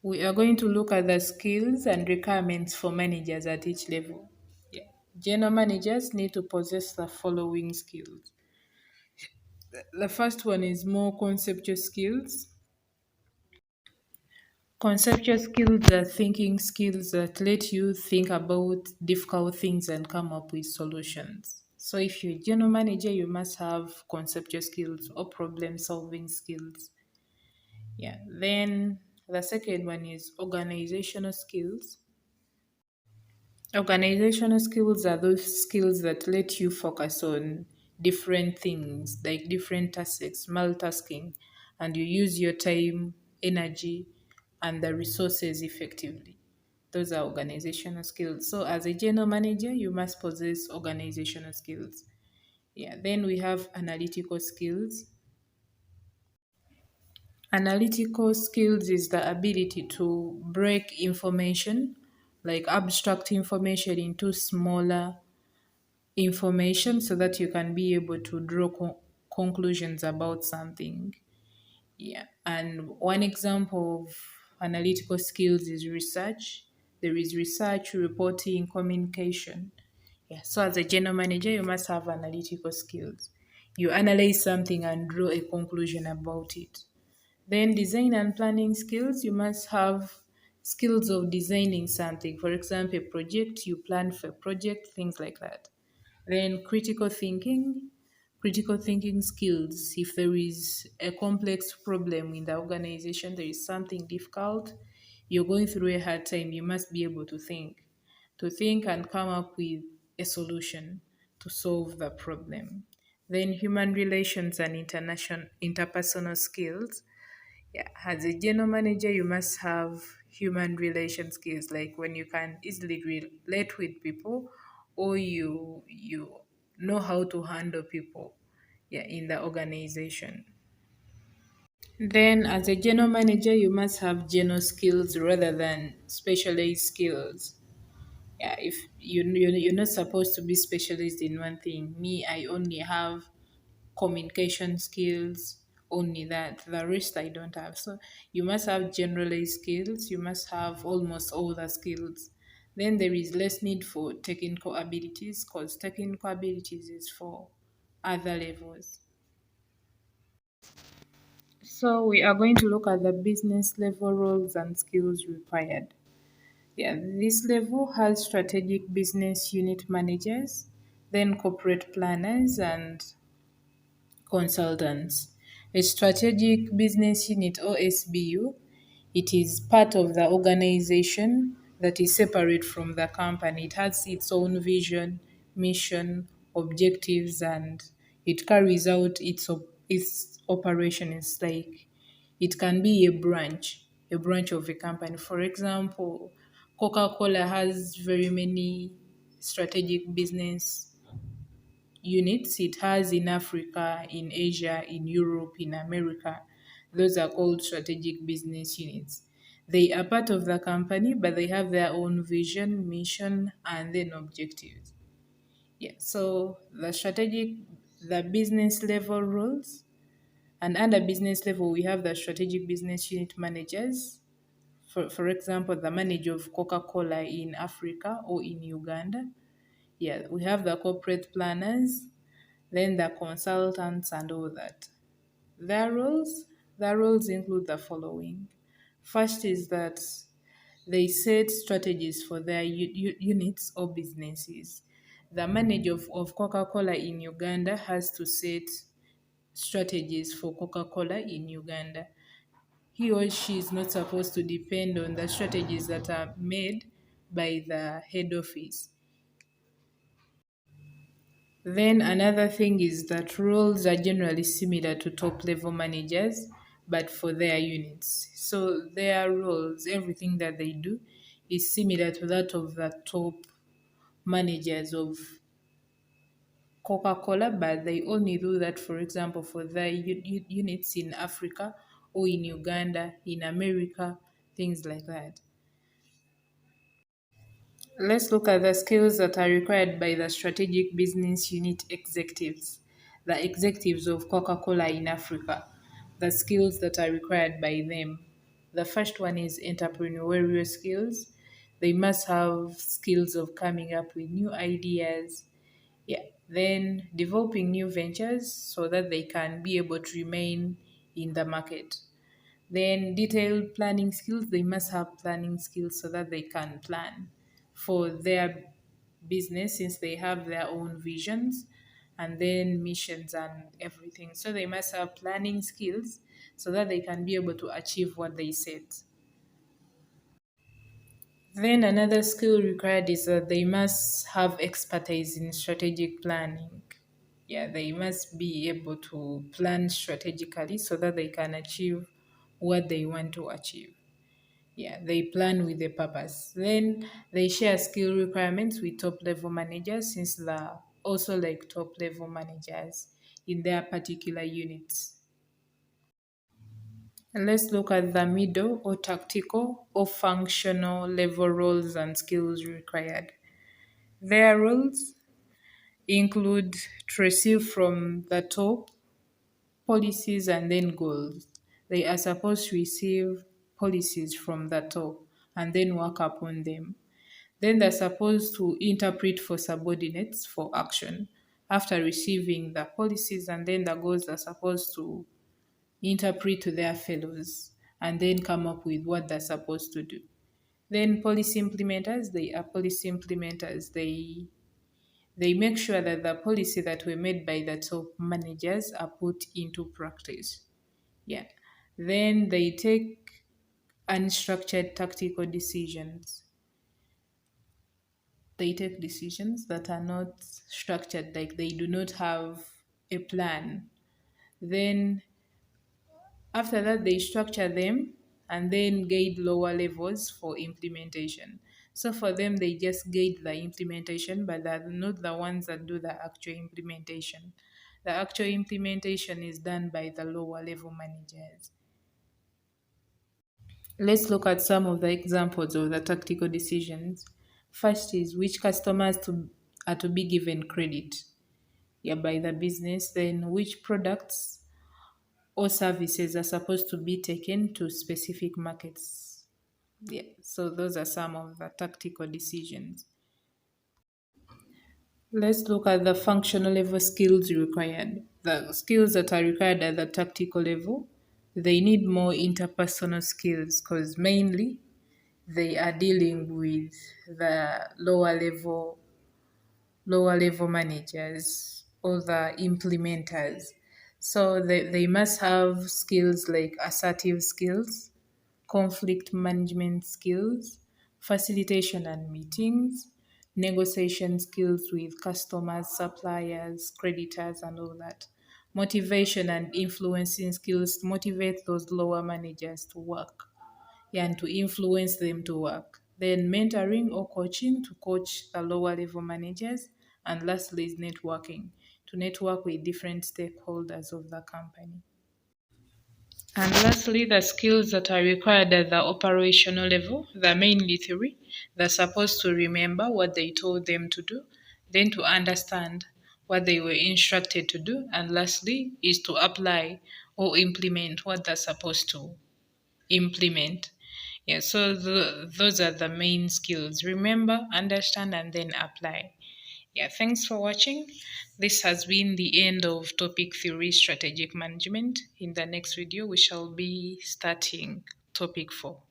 We are going to look at the skills and requirements for managers at each level. Yeah. General managers need to possess the following skills. The first one is more conceptual skills. Conceptual skills are thinking skills that let you think about difficult things and come up with solutions. So, if you're a general manager, you must have conceptual skills or problem solving skills. Yeah. Then the second one is organizational skills. Organizational skills are those skills that let you focus on different things, like different tasks, multitasking, and you use your time, energy, and the resources effectively. Those are organizational skills. So, as a general manager, you must possess organizational skills. Yeah, then we have analytical skills. Analytical skills is the ability to break information, like abstract information, into smaller information so that you can be able to draw conclusions about something. Yeah. And one example of analytical skills is research. There is research, reporting, communication. Yeah. So as a general manager, you must have analytical skills. You analyze something and draw a conclusion about it. Then design and planning skills, you must have skills of designing something. For example, a project, you plan for a project, things like that. Then critical thinking skills. If there is a complex problem in the organization, there is something difficult, you're going through a hard time, you must be able to think and come up with a solution to solve the problem. Then human relations and international interpersonal skills. Yeah, as a general manager, you must have human relation skills, like when you can easily relate with people, or you know how to handle people, yeah, in the organization. Then, as a general manager, you must have general skills rather than specialized skills. Yeah, if you're not supposed to be specialist in one thing. Me, I only have communication skills, only that. The rest I don't have. So you must have generalized skills, you must have almost all the skills. Then there is less need for technical abilities, because technical abilities is for other levels. So we are going to look at the business level roles and skills required. Yeah, this level has strategic business unit managers, then corporate planners and consultants. A strategic business unit or SBU, it is part of the organization that is separate from the company. It has its own vision, mission, objectives, and it carries out its operations. Like it can be a branch of a company. For example, Coca-Cola has very many strategic business units it has in Africa, in Asia, in Europe, in America. Those are called strategic business units. They are part of the company, but they have their own vision, mission, and then objectives. Yeah, so the business level roles, and under business level, we have the strategic business unit managers. For example, the manager of Coca Cola in Africa or in Uganda. Yeah, we have the corporate planners, then the consultants and all that. Their roles, their roles include the following. First is that they set strategies for their units or businesses. The manager of Coca-Cola in Uganda has to set strategies for Coca-Cola in Uganda. He or she is not supposed to depend on the strategies that are made by the head office. Then another thing is that roles are generally similar to top level managers, but for their units. So their roles, everything that they do, is similar to that of the top managers of Coca Cola, but they only do that, for example, for their units in Africa or in Uganda, in America, things like that. Let's look at the skills that are required by the strategic business unit executives, the executives of Coca Cola in Africa, the skills that are required by them. The first one is entrepreneurial skills. They must have skills of coming up with new ideas. Yeah. Then developing new ventures so that they can be able to remain in the market. Then detailed planning skills, they must have planning skills so that they can plan for their business since they have their own visions and then missions and everything. So they must have planning skills so that they can be able to achieve what they set. Then another skill required is that they must have expertise in strategic planning. Yeah, they must be able to plan strategically so that they can achieve what they want to achieve. Yeah, they plan with a purpose. Then they share skill requirements with top level managers since they're also like top level managers in their particular units. And let's look at the middle or tactical or functional level roles and skills required. Their roles include to receive from the top policies and then goals. They are supposed to receive policies from the top and then work upon them. Then they're supposed to interpret for subordinates for action. After receiving the policies and then the goals, they're supposed to interpret to their fellows and then come up with what they're supposed to do. Then policy implementers, they are policy implementers. They make sure that the policy that were made by the top managers are put into practice. Yeah. Then they take unstructured tactical decisions. They take decisions that are not structured, like they do not have a plan. Then after that, they structure them and then guide lower levels for implementation. So for them, they just guide the implementation, but they're not the ones that do the actual implementation. The actual implementation is done by the lower level managers. Let's look at some of the examples of the tactical decisions. First is which are to be given credit, yeah, by the business. Then which products or services are supposed to be taken to specific markets. Yeah, so those are some of the tactical decisions. Let's look at the functional level skills required. The skills that are required at the tactical level, they need more interpersonal skills because mainly they are dealing with the lower level managers or the implementers. So they must have skills like assertive skills, conflict management skills, facilitation and meetings, negotiation skills with customers, suppliers, creditors, and all that. Motivation and influencing skills to motivate those lower managers to work, yeah, and to influence them to work. Then mentoring or coaching to coach the lower level managers. And lastly is networking to network with different stakeholders of the company. And lastly, the skills that are required at the operational level, they're mainly three. They're supposed to remember what they told them to do, then to understand what they were instructed to do, and lastly is to apply or implement what they're supposed to implement. Yeah, so those are the main skills. Remember, understand, and then apply. Yeah, thanks for watching. This has been the end of topic 3 strategic management. In the next video, we shall be starting topic 4.